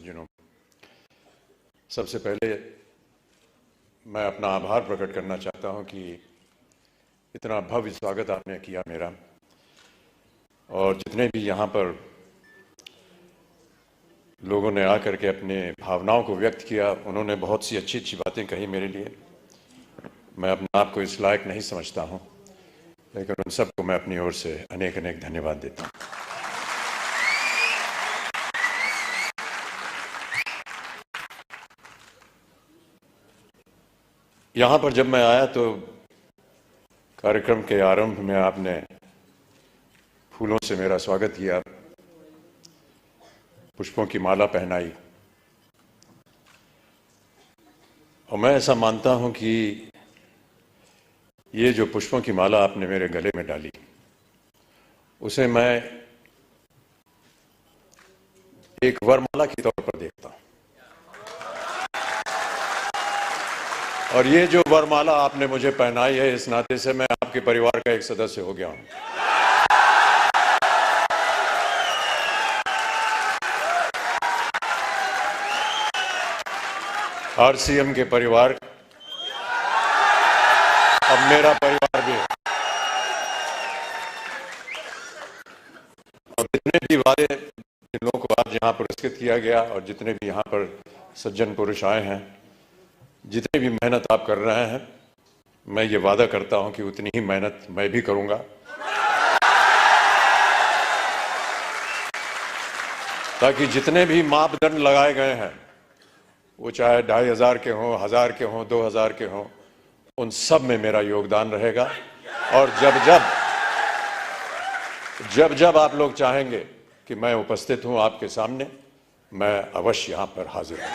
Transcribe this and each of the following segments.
सज्जनों, सबसे पहले मैं अपना आभार प्रकट करना चाहता हूं कि इतना भव्य स्वागत आपने किया मेरा, और जितने भी यहाँ पर लोगों ने आकर के अपने भावनाओं को व्यक्त किया, उन्होंने बहुत सी अच्छी अच्छी बातें कही मेरे लिए। मैं अपने आप को इस लायक नहीं समझता हूं, लेकिन उन सबको मैं अपनी ओर से अनेक अनेक धन्यवाद देता हूं। यहाँ पर जब मैं आया तो कार्यक्रम के आरंभ में आपने फूलों से मेरा स्वागत किया, पुष्पों की माला पहनाई, और मैं ऐसा मानता हूं कि ये जो पुष्पों की माला आपने मेरे गले में डाली, उसे मैं एक वरमाला के तौर पर देखता हूं। और ये जो वरमाला आपने मुझे पहनाई है, इस नाते से मैं आपके परिवार का एक सदस्य हो गया हूं। आरसीएम के परिवार अब मेरा परिवार भी है। और जितने भी वादे जिन लोगों को आज यहाँ पुरस्कृत किया गया, और जितने भी यहाँ पर सज्जन पुरुष आए हैं, जितनी भी मेहनत आप कर रहे हैं, मैं ये वादा करता हूं कि उतनी ही मेहनत मैं भी करूंगा, ताकि जितने भी मापदंड लगाए गए हैं, वो चाहे 2500 के हों, 1000 के हों, 2000 के हों, उन सब में मेरा योगदान रहेगा। और जब जब आप लोग चाहेंगे कि मैं उपस्थित हूं आपके सामने, मैं अवश्य यहां पर हाजिर हूं।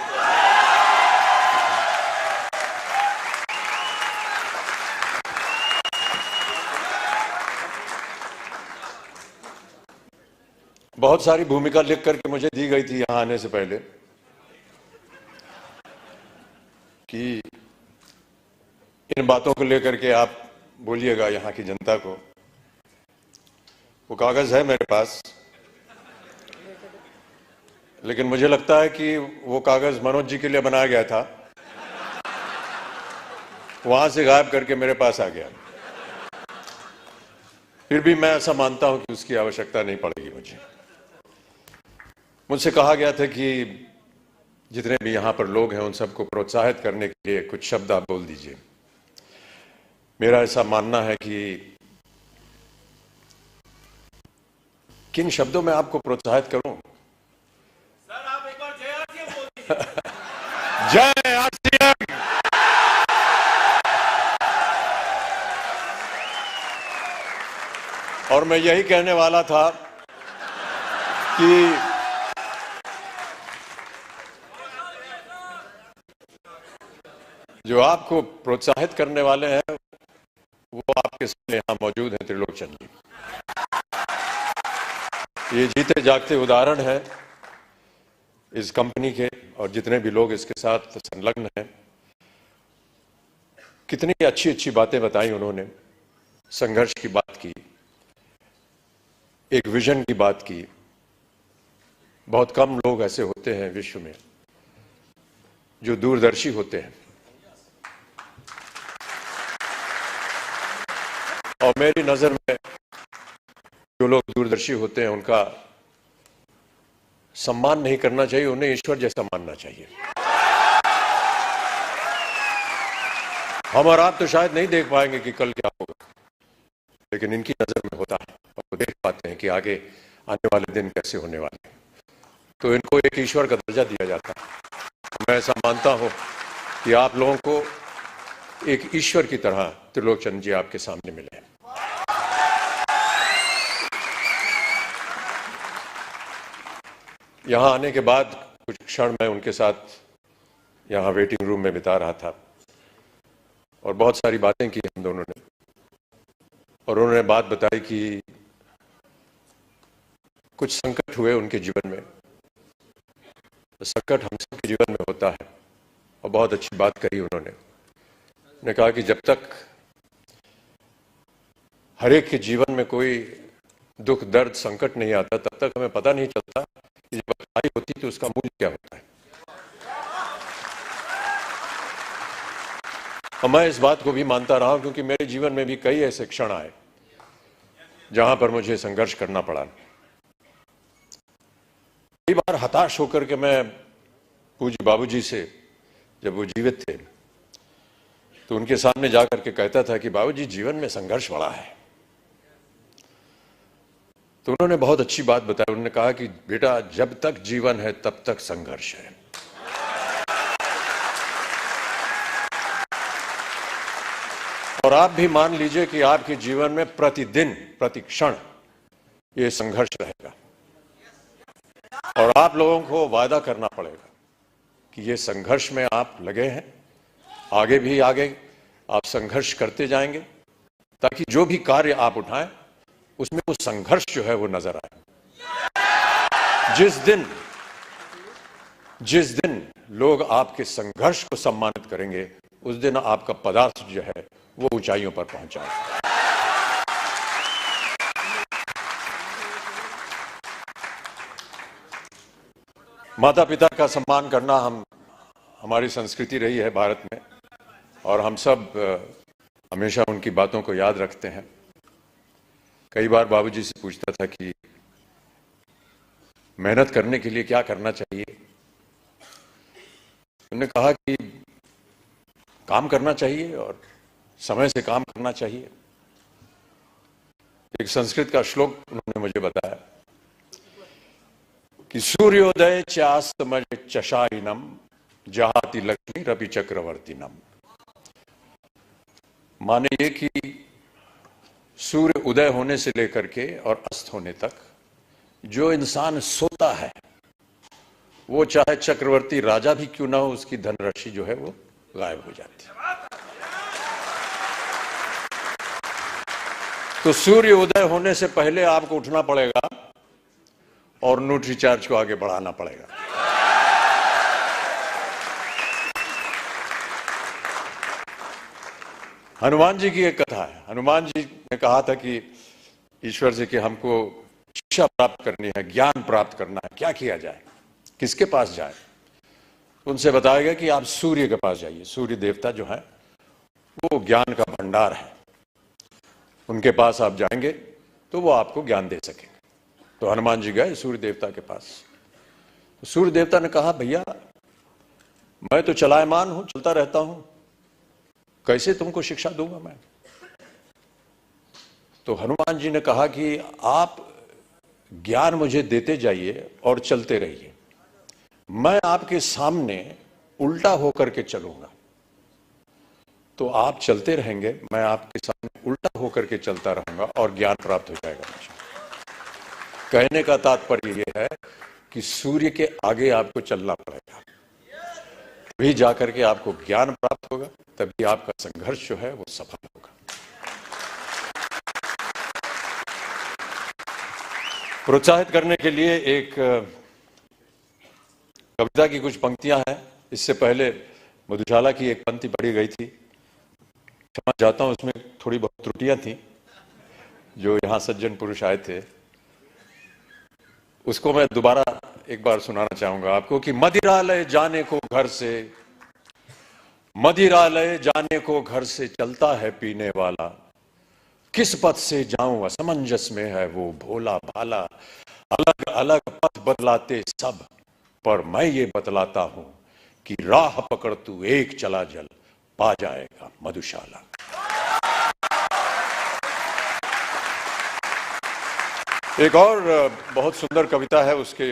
बहुत सारी भूमिका लिख करके मुझे दी गई थी यहां आने से पहले कि इन बातों को लेकर के आप बोलिएगा यहां की जनता को। वो कागज है मेरे पास, लेकिन मुझे लगता है कि वो कागज मनोज जी के लिए बनाया गया था, वहां से गायब करके मेरे पास आ गया। फिर भी मैं ऐसा मानता हूं कि उसकी आवश्यकता नहीं पड़ेगी। मुझसे कहा गया था कि जितने भी यहां पर लोग हैं, उन सबको प्रोत्साहित करने के लिए कुछ शब्द आप बोल दीजिए। मेरा ऐसा मानना है कि किन शब्दों में आपको प्रोत्साहित करूं? सर, आप एक बार जय आरसीएम बोल दीजिए। जय आरसीएम। और मैं यही कहने वाला था कि जो आपको प्रोत्साहित करने वाले हैं, वो आपके सामने यहां मौजूद हैं, त्रिलोचन जी। ये जीते जागते उदाहरण है इस कंपनी के, और जितने भी लोग इसके साथ संलग्न हैं। कितनी अच्छी अच्छी बातें बताई उन्होंने, संघर्ष की बात की, एक विजन की बात की। बहुत कम लोग ऐसे होते हैं विश्व में जो दूरदर्शी होते हैं, और मेरी नजर में जो लोग दूरदर्शी होते हैं, उनका सम्मान नहीं करना चाहिए, उन्हें ईश्वर जैसा मानना चाहिए। हम और आप तो शायद नहीं देख पाएंगे कि कल क्या होगा, लेकिन इनकी नजर में होता है, और वो देख पाते हैं कि आगे आने वाले दिन कैसे होने वाले हैं। तो इनको एक ईश्वर का दर्जा दिया जाता है। मैं ऐसा मानता हूं कि आप लोगों को एक ईश्वर की तरह त्रिलोचन जी आपके सामने मिले। यहां आने के बाद कुछ क्षण मैं उनके साथ यहां वेटिंग रूम में बिता रहा था, और बहुत सारी बातें की हम दोनों ने। और उन्होंने बात बताई कि कुछ संकट हुए उनके जीवन में। संकट हम सबके जीवन में होता है, और बहुत अच्छी बात कही उन्होंने कहा कि जब तक हर एक के जीवन में कोई दुख, दर्द, संकट नहीं आता, तब तक हमें पता नहीं चलता कि जब नहीं होती तो उसका मूल्य क्या होता है। और मैं इस बात को भी मानता रहा क्योंकि मेरे जीवन में भी कई ऐसे क्षण आए जहां पर मुझे संघर्ष करना पड़ा। कई बार हताश होकर के मैं पूज्य बाबूजी से, जब वो जीवित थे, तो उनके सामने जाकर के कहता था कि बाबूजी जीवन में संघर्ष बड़ा है। तो उन्होंने बहुत अच्छी बात बताई। उन्होंने कहा कि बेटा जब तक जीवन है तब तक संघर्ष है। और आप भी मान लीजिए कि आपके जीवन में प्रतिदिन प्रतिक्षण ये संघर्ष रहेगा और आप लोगों को वादा करना पड़ेगा कि ये संघर्ष में आप लगे हैं, आगे भी आगे आप संघर्ष करते जाएंगे ताकि जो भी कार्य आप उठाएं उसमें वो संघर्ष जो है वो नजर आए। जिस दिन लोग आपके संघर्ष को सम्मानित करेंगे उस दिन आपका पदार्थ जो है वो ऊंचाइयों पर पहुंचाएगा। माता पिता का सम्मान करना हमारी संस्कृति रही है भारत में और हम सब हमेशा उनकी बातों को याद रखते हैं। कई बार बाबूजी से पूछता था कि मेहनत करने के लिए क्या करना चाहिए। उन्होंने कहा कि काम करना चाहिए और समय से काम करना चाहिए। एक संस्कृत का श्लोक उन्होंने मुझे बताया कि सूर्योदय चास्तमय चशाइनम जहाति लक्ष्मी रवि चक्रवर्तीनम। माने ये कि सूर्य उदय होने से लेकर के और अस्त होने तक जो इंसान सोता है वो चाहे चक्रवर्ती राजा भी क्यों ना हो, उसकी धनराशि जो है वो गायब हो जाती है। तो सूर्य उदय होने से पहले आपको उठना पड़ेगा और न्यूट्री चार्ज को आगे बढ़ाना पड़ेगा। हनुमान जी की एक कथा है। हनुमान जी ने कहा था कि ईश्वर से कि हमको शिक्षा प्राप्त करनी है, ज्ञान प्राप्त करना है, क्या किया जाए, किसके पास जाए। उनसे बताया गया कि आप सूर्य के पास जाइए। सूर्य देवता जो है वो ज्ञान का भंडार है, उनके पास आप जाएंगे तो वो आपको ज्ञान दे सकेंगे। तो हनुमान जी गए सूर्य देवता के पास। तो सूर्य देवता ने कहा भैया मैं तो चलायमान हूं, चलता रहता हूं, कैसे तुमको शिक्षा दूंगा मैं। तो हनुमान जी ने कहा कि आप ज्ञान मुझे देते जाइए और चलते रहिए, मैं आपके सामने उल्टा होकर के चलूंगा। तो आप चलते रहेंगे, मैं आपके सामने उल्टा होकर के चलता रहूंगा और ज्ञान प्राप्त हो जाएगा मुझे। कहने का तात्पर्य यह है कि सूर्य के आगे आपको चलना पड़ेगा, तभी जाकर के आपको ज्ञान प्राप्त होगा, तभी आपका संघर्ष जो है वो सफल होगा। प्रोत्साहित करने के लिए एक कविता की कुछ पंक्तियां हैं। इससे पहले मधुशाला की एक पंक्ति पढ़ी गई थी, क्षमा चाहता हूं, उसमें थोड़ी बहुत त्रुटियां थी। जो यहां सज्जन पुरुष आए थे उसको मैं दोबारा एक बार सुनाना चाहूंगा आपको कि मदिरालय जाने को घर से, मदिरालय जाने को घर से चलता है पीने वाला, किस पथ से जाऊं असमंजस में है वो भोला भाला, अलग अलग पथ बदलाते सब पर मैं ये बतलाता हूं कि राह पकड़ तू एक चला जल पा जाएगा मधुशाला। एक और बहुत सुंदर कविता है, उसके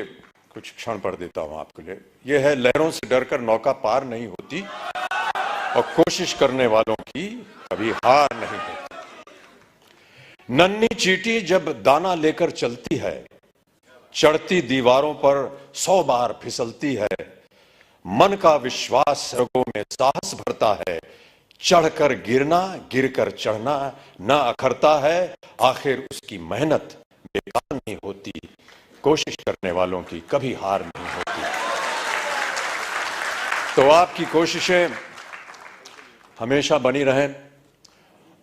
कुछ क्षण पढ़ देता हूं आपके लिए। यह है लहरों से डरकर नौका पार नहीं होती और कोशिश करने वालों की कभी हार नहीं होती। नन्ही चींटी जब दाना लेकर चलती है, चढ़ती दीवारों पर 100 बार फिसलती है, मन का विश्वास रगों में साहस भरता है, चढ़कर गिरना गिरकर चढ़ना न अखरता है, आखिर उसकी मेहनत बेकार नहीं होती, कोशिश करने वालों की कभी हार नहीं होती। तो आपकी कोशिशें हमेशा बनी रहें।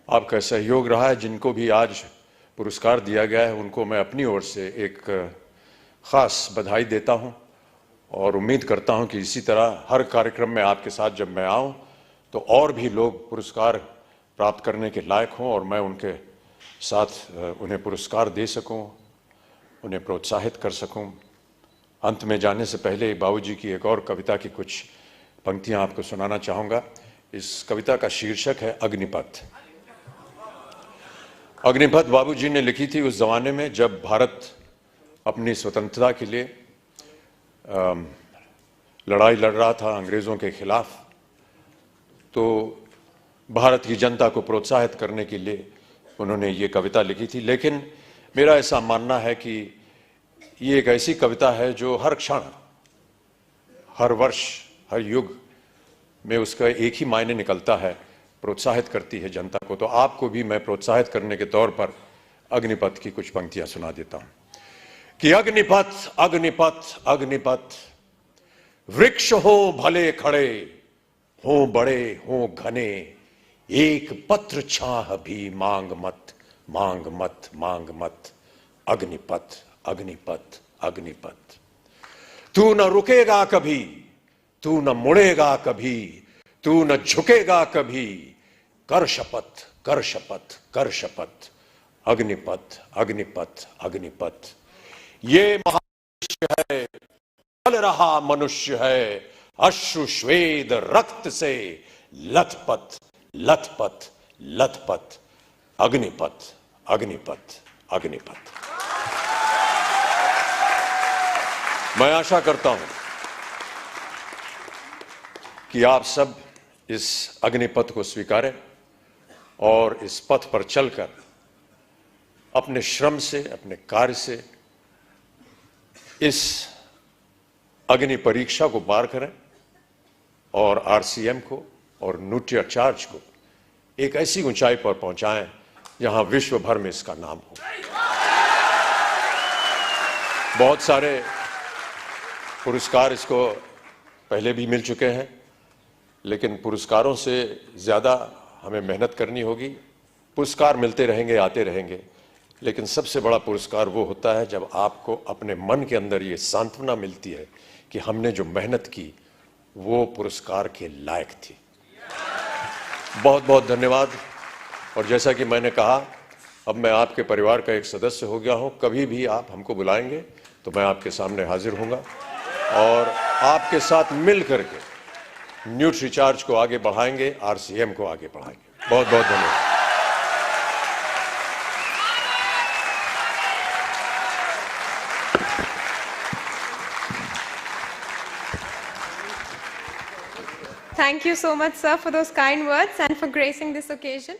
आपका सहयोग रहा है। जिनको भी आज पुरस्कार दिया गया है उनको मैं अपनी ओर से एक खास बधाई देता हूं और उम्मीद करता हूं कि इसी तरह हर कार्यक्रम में आपके साथ जब मैं आऊं तो और भी लोग पुरस्कार प्राप्त करने के लायक हों और मैं उनके साथ उन्हें पुरस्कार दे सकूं, उन्हें प्रोत्साहित कर सकूं। अंत में जाने से पहले बाबूजी की एक और कविता की कुछ पंक्तियां आपको सुनाना चाहूंगा। इस कविता का शीर्षक है अग्निपथ। अग्निपथ बाबूजी ने लिखी थी उस जमाने में जब भारत अपनी स्वतंत्रता के लिए लड़ाई लड़ रहा था अंग्रेजों के खिलाफ। तो भारत की जनता को प्रोत्साहित करने के लिए उन्होंने ये कविता लिखी थी। लेकिन मेरा ऐसा मानना है कि ये एक ऐसी कविता है जो हर क्षण, हर वर्ष, हर युग में उसका एक ही मायने निकलता है, प्रोत्साहित करती है जनता को। तो आपको भी मैं प्रोत्साहित करने के तौर पर अग्निपथ की कुछ पंक्तियां सुना देता हूं कि अग्निपथ अग्निपथ अग्निपथ, वृक्ष हो भले खड़े, हो बड़े हो घने, एक पत्र छाह भी मांग मत मांग मत मांग मत। अग्निपथ अग्निपथ अग्निपथ, तू न रुकेगा कभी, तू न मुड़ेगा कभी, तू न झुकेगा कभी, कर शपथ कर शपथ कर शपथ। अग्निपथ अग्निपथ अग्निपथ, ये महामनुष्य है, चल रहा मनुष्य है, अश्रु श्वेद रक्त से लथपथ लथपथ लथपथ। अग्निपथ अग्निपथ अग्निपथ। मैं आशा करता हूं कि आप सब इस अग्निपथ को स्वीकारें और इस पथ पर चलकर अपने श्रम से, अपने कार्य से इस अग्नि परीक्षा को पार करें और आरसीएम को और न्यूट्रिचार्ज को एक ऐसी ऊंचाई पर पहुंचाएं जहां विश्व भर में इसका नाम हो। बहुत सारे पुरस्कार इसको पहले भी मिल चुके हैं, लेकिन पुरस्कारों से ज़्यादा हमें मेहनत करनी होगी। पुरस्कार मिलते रहेंगे, आते रहेंगे, लेकिन सबसे बड़ा पुरस्कार वो होता है जब आपको अपने मन के अंदर ये सांत्वना मिलती है कि हमने जो मेहनत की वो पुरस्कार के लायक थी। बहुत बहुत धन्यवाद। और जैसा कि मैंने कहा, अब मैं आपके परिवार का एक सदस्य हो गया हूं। कभी भी आप हमको बुलाएंगे तो मैं आपके सामने हाजिर होऊंगा और आपके साथ मिल करके न्यूट्रिचार्ज को आगे बढ़ाएंगे, आरसीएम को आगे बढ़ाएंगे। बहुत बहुत धन्यवाद। Thank you so much, sir, for those kind words and for gracing this occasion.